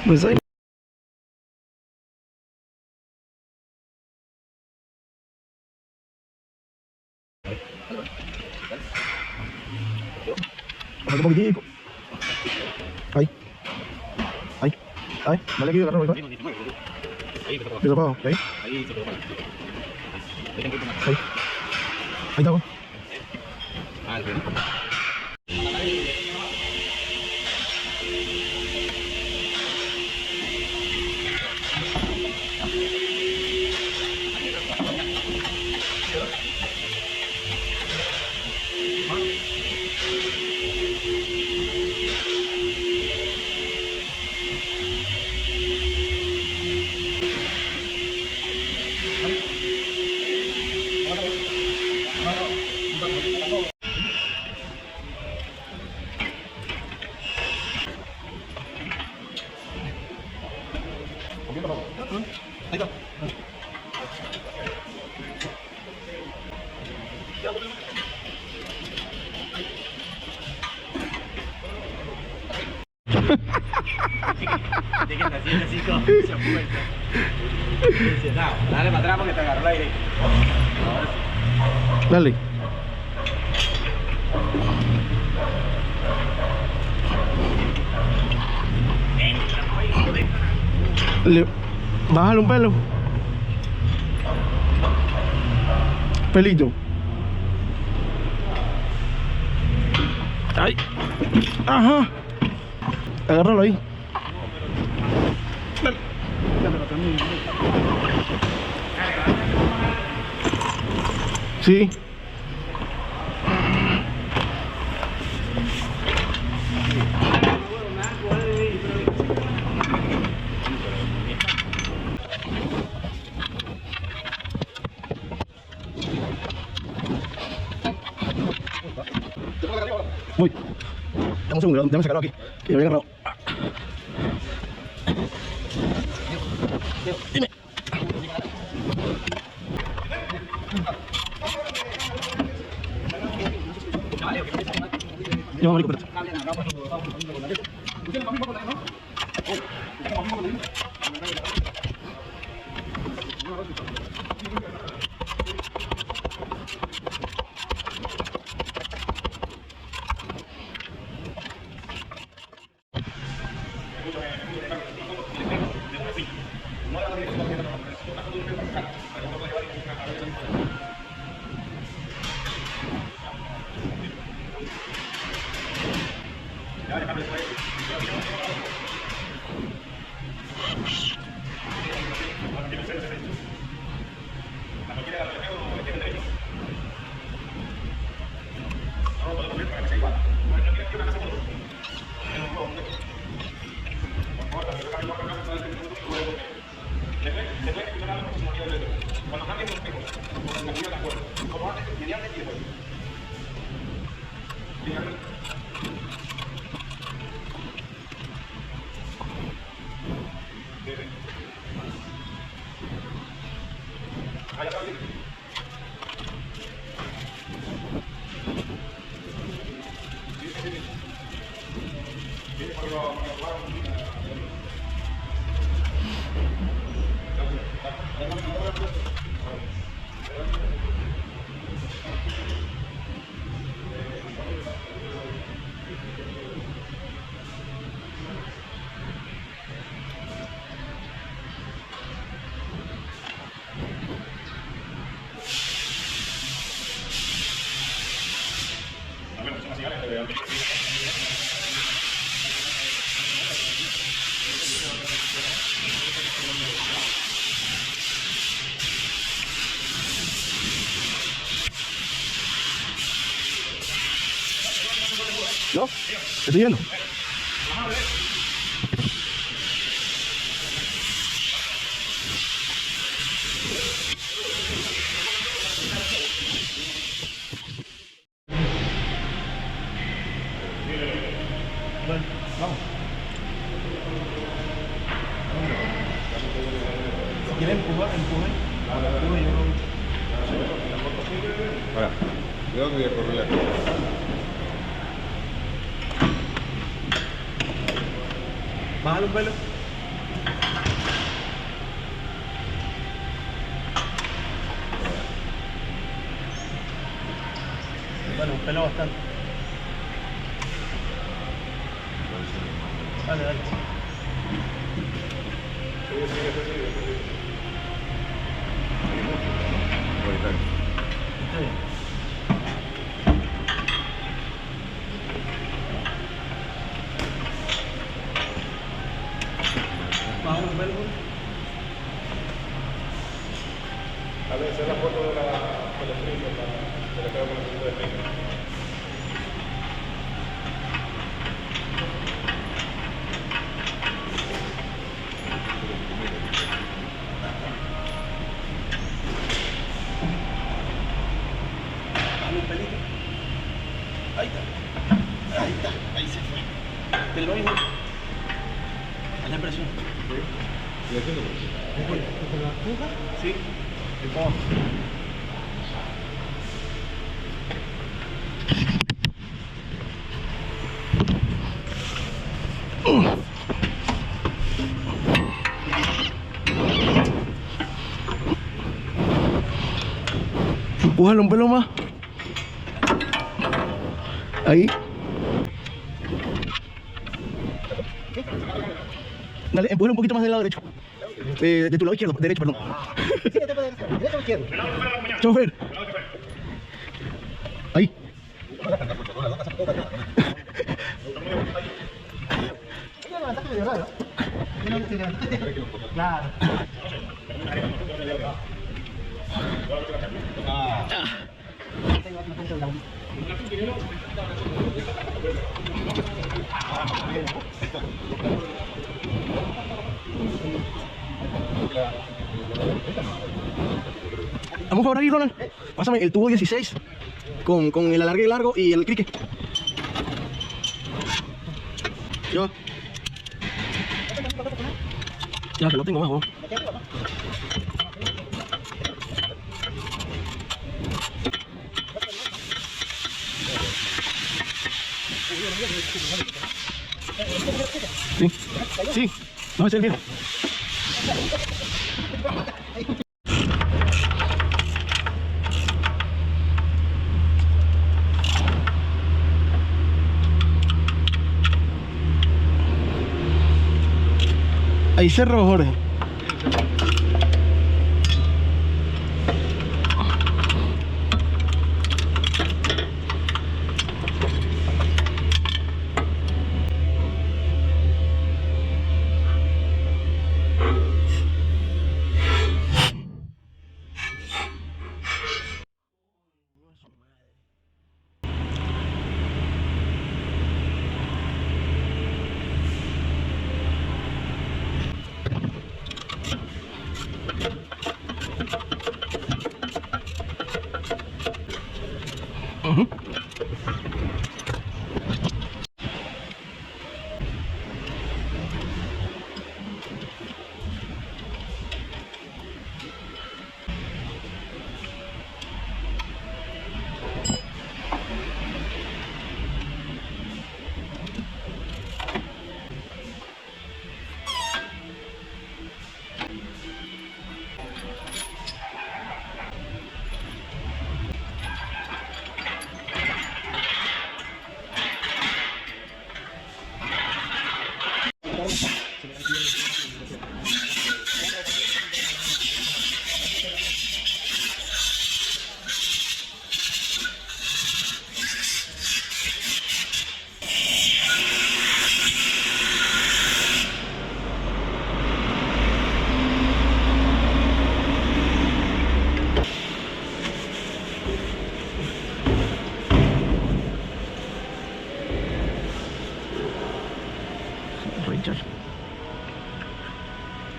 Pues ahí. Un poquitico. Ahí. Ahí. Ahí. Dale aquí, agarra, ahí. Ahí. Ahí. Ahí. Ahí está, ahí está. Dale para atrás porque te agarró el aire. Dale. Bájale un pelo. Pelito. Ay. Ajá. Agárralo ahí. Dale. Sí. Voy. Dame un segundo, déjame sacarlo aquí. Que lo había agarrado. Dime. Yo, marico, espérate. ¿No? ¿Estoy yendo? Vamos. Si quieren empujar, empujen. Ahora, ¿de dónde voy a correr la Bájale un pelo. peló bastante. Dale, dale. Está bien. Vamos a verlo. A ver, esa es la foto de la actriz, de la que va con la foto de Reina. Dale un pelito. Ahí está. Ahí está. Ahí se fue. ¿Peló, hijo? Haz la impresión. ¿Y haciendo presión? Sí. ¿Y cómo? Empújalo un pelo más. Ahí. Dale, empújalo un poquito más del lado derecho. De tu lado izquierdo, derecho, perdón. ¿Derecho o izquierdo? Chofer. Ahí. Claro. Vamos a favor ahí, Ronald. Pásame el tubo 16 con el alargue largo y el crique. Yo. Ya, que lo tengo más, vos. Sí, sí, no es el viejo. Ahí cerró, Jorge.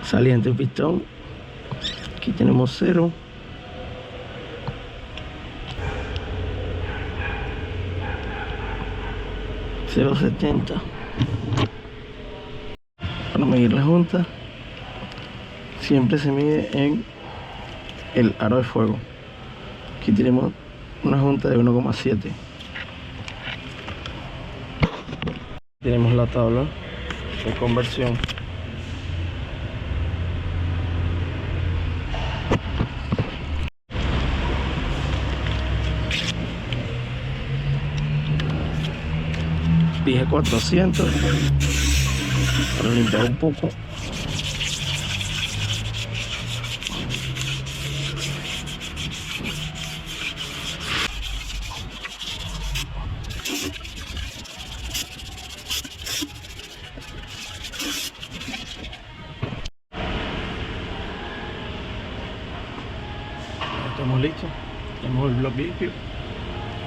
Saliente pistón. Aquí tenemos 0. .70 para medir la junta. Siempre se mide en el aro de fuego. Aquí tenemos una junta de 1,7. Tenemos la tabla de conversión. de 400 para limpiar un poco. Estamos listos, tenemos el bloque limpio,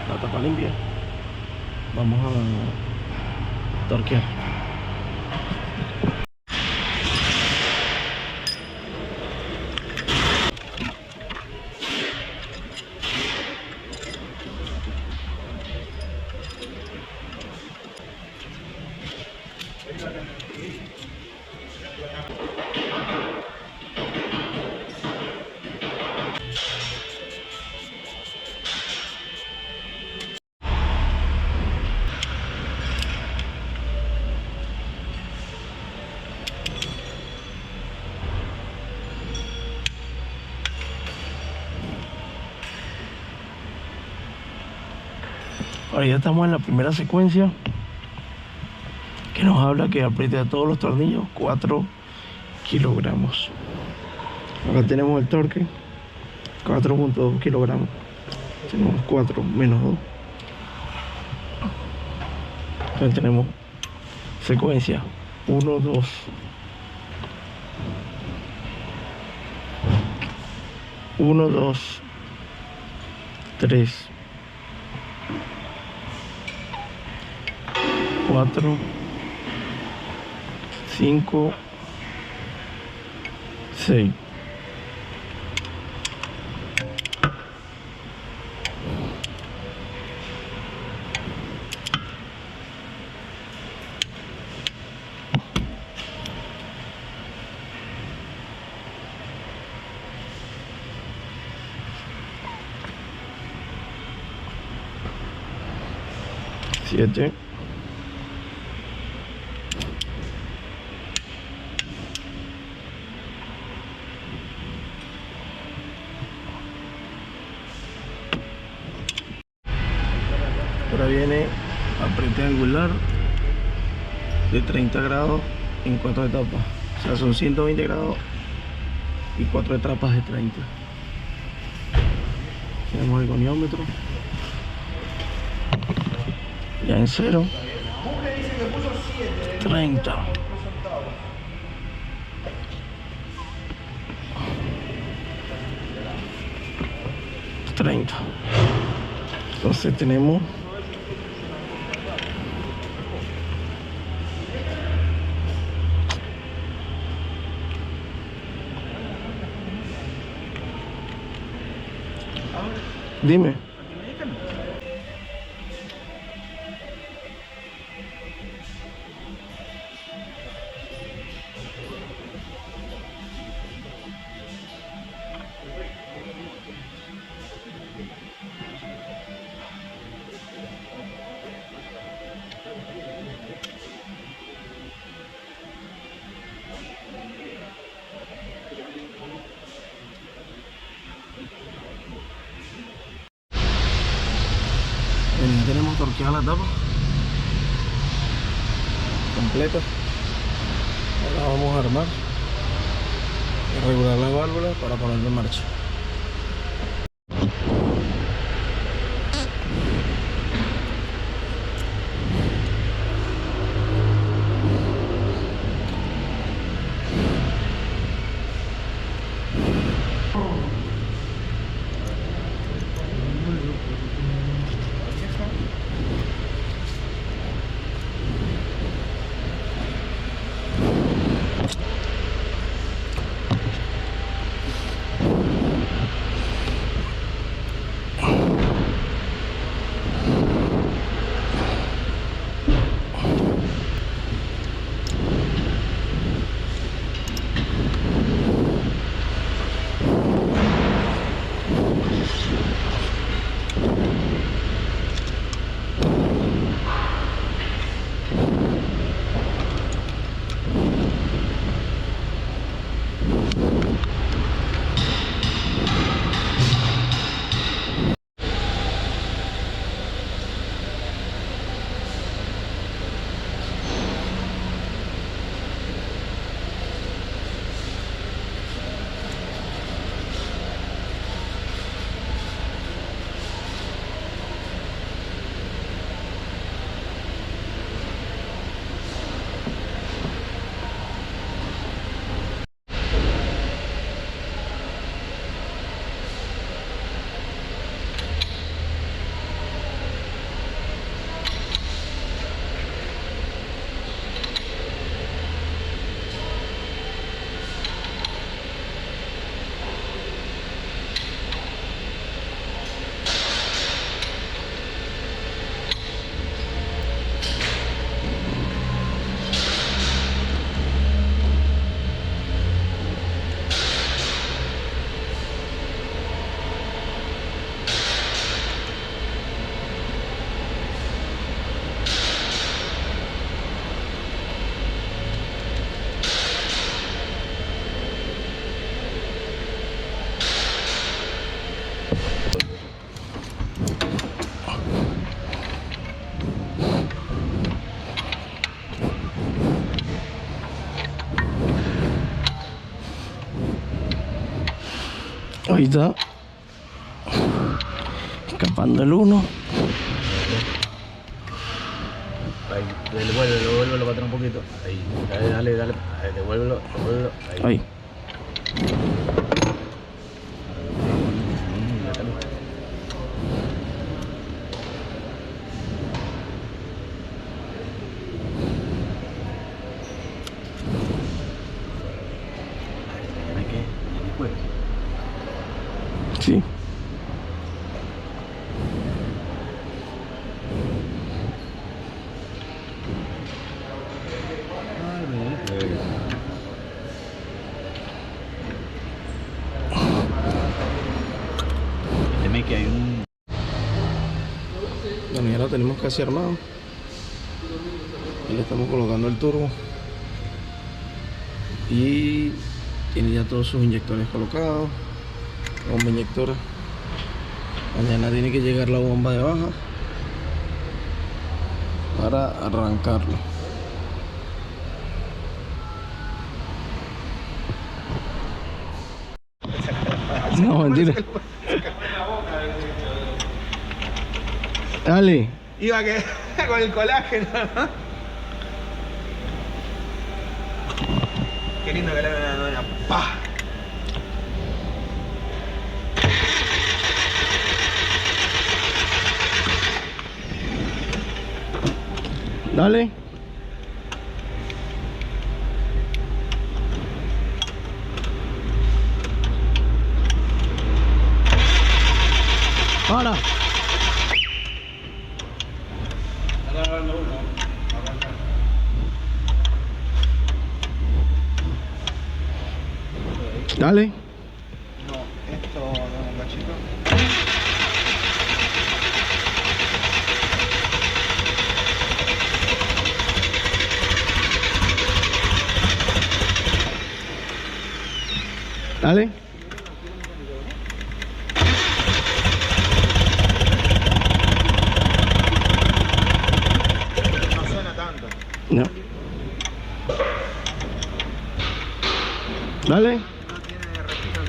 la tapa limpia. Vamos a torquear. Ahora ya estamos en la primera secuencia que nos habla que apriete a todos los tornillos 4 kilogramos. Acá tenemos el torque 4.2 kilogramos. Tenemos 4 menos 2. Entonces tenemos secuencia 1, 2. 1, 2, 3, 4, 5, 6. Siete. Ahora viene apriete angular de 30 grados en 4 etapas. O sea, son 120 grados y 4 etapas de 30. Tenemos el goniómetro. Ya en 0. 30. 30. Entonces tenemos dime. Tenemos torqueada la tapa completa. Ahora vamos a armar y regular la válvula para ponerla en marcha. Ahí está. Escapando el uno. Ahí, devuélvelo para atrás un poquito. Ahí, dale. Ahí, devuélvelo. Ahí. Ahí. Ya está listo. ¿Hay qué? Después. Sí. Teme que hay un... Bueno, ya lo tenemos casi armado. Y le estamos colocando el turbo. Y tiene ya todos sus inyectores colocados. Bomba inyectora. Mañana tiene que llegar la bomba de baja para arrancarlo. No, mentira. Dale. Iba que con el colágeno, ¿no? Qué lindo que le hagan una pa. Dale. Para. Dale. No, esto no, un cachito. Dale. No suena tanto. No. Dale. No tiene registro.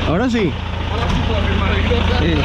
Ahora sí. Sí.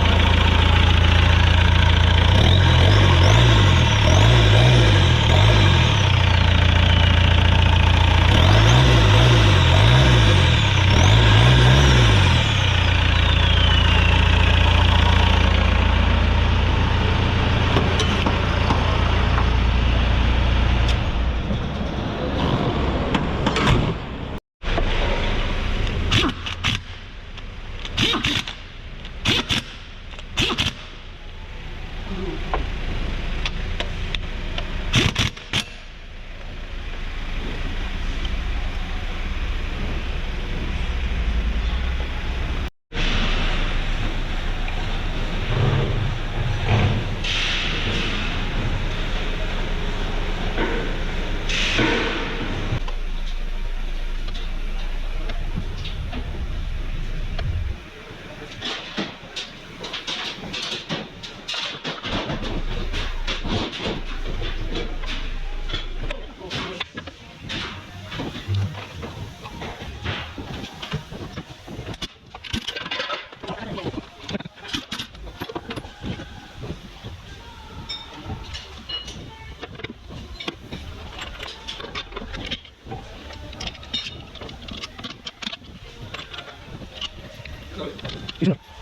Listo.